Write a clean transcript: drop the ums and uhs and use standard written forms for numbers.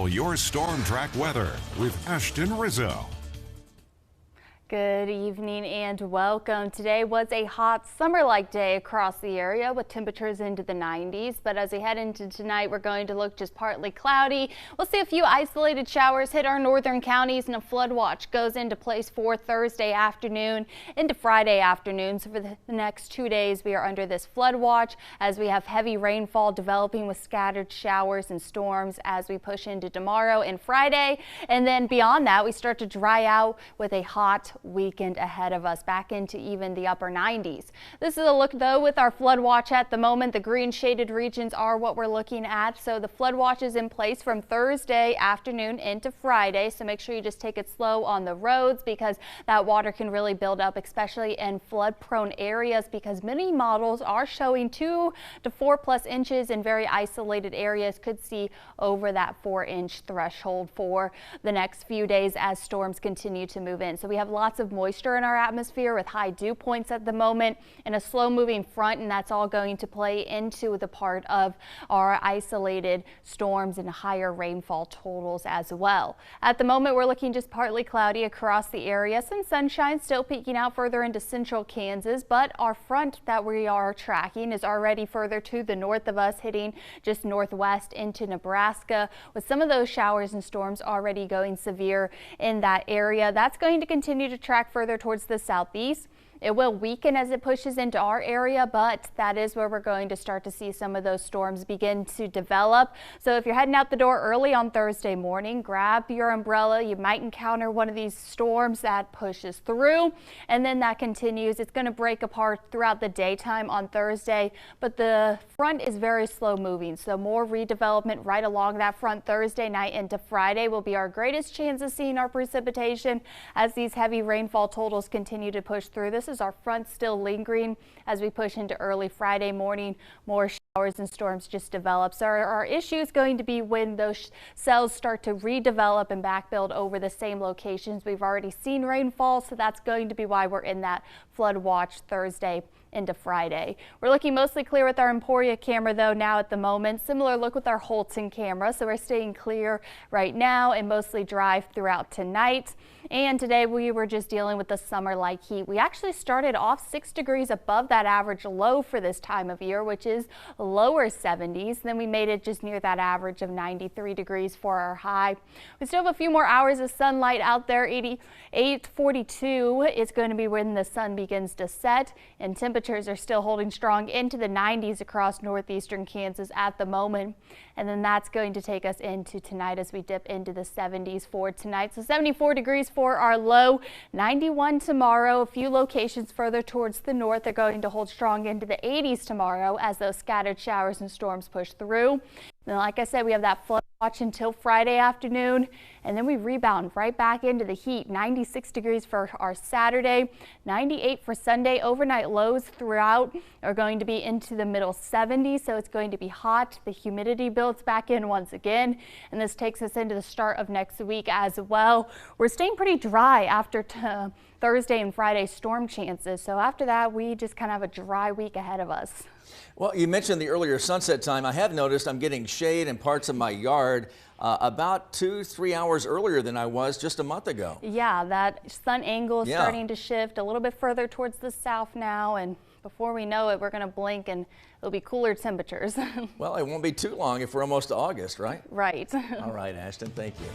Now your Storm Track weather with Ashton Rizzo. Good evening and welcome. Today was a hot summer-like day across the area with temperatures into the 90s. But as we head into tonight, we're going to look just partly cloudy. We'll see a few isolated showers hit our northern counties, and a flood watch goes into place for Thursday afternoon into Friday afternoon. So for the next 2 days, we are under this flood watch as we have heavy rainfall developing with scattered showers and storms as we push into tomorrow and Friday. And then beyond that, we start to dry out with a hot weekend ahead of us, back into even the upper 90s. This is a look though with our flood watch at the moment. The green shaded regions are what we're looking at. So the flood watch is in place from Thursday afternoon into Friday. So make sure you just take it slow on the roads because that water can really build up, especially in flood prone areas, because many models are showing 2 to 4+ inches in very isolated areas. Could see over that 4-inch threshold for the next few days as storms continue to move in. So we have lots of moisture in our atmosphere with high dew points at the moment and a slow moving front, and that's all going to play into the part of our isolated storms and higher rainfall totals as well. At the moment, we're looking just partly cloudy across the area. Some sunshine still peeking out further into central Kansas, but our front that we are tracking is already further to the north of us, hitting just northwest into Nebraska, with some of those showers and storms already going severe in that area. That's going to continue to track further towards the southeast. It will weaken as it pushes into our area, but that is where we're going to start to see some of those storms begin to develop. So if you're heading out the door early on Thursday morning, grab your umbrella. You might encounter one of these storms that pushes through, and then that continues. It's going to break apart throughout the daytime on Thursday, but the front is very slow moving. So more redevelopment right along that front Thursday night into Friday will be our greatest chance of seeing our precipitation as these heavy rainfall totals continue to push through. This is our front still lingering as we push into early Friday morning. More showers and storms just develop. So our issue is going to be when those cells start to redevelop and backbuild over the same locations. We've already seen rainfall, so that's going to be why we're in that flood watch Thursday into Friday. We're looking mostly clear with our Emporia camera though now at the moment. Similar look with our Holton camera. So we're staying clear right now and mostly dry throughout tonight. And today we were just dealing with the summer-like heat. We actually started off 6 degrees above that average low for this time of year, which is lower 70s. Then we made it just near that average of 93 degrees for our high. We still have a few more hours of sunlight out there. 88:42 is going to be when the sun begins to set, and temperatures are still holding strong into the 90s across northeastern Kansas at the moment. And then that's going to take us into tonight as we dip into the 70s for tonight. So 74 degrees for our low, 91 tomorrow. A few locations further towards the north are going to hold strong into the 80s tomorrow as those scattered showers and storms push through. And like I said, we have that flood watch until Friday afternoon, and then we rebound right back into the heat. 96 degrees for our Saturday, 98 for Sunday. Overnight lows throughout are going to be into the middle 70s, so it's going to be hot. The humidity builds back in once again, and this takes us into the start of next week as well. We're staying pretty dry after Thursday and Friday storm chances, so after that we just kind of have a dry week ahead of us. Well, you mentioned the earlier sunset time. I have noticed I'm getting shade in parts of my yard about 2-3 hours earlier than I was just a month ago. Yeah, that sun angle is starting to shift a little bit further towards the south now, and before we know it, we're going to blink and it'll be cooler temperatures. Well, it won't be too long if we're almost to August, right? Right. All right, Ashton, thank you.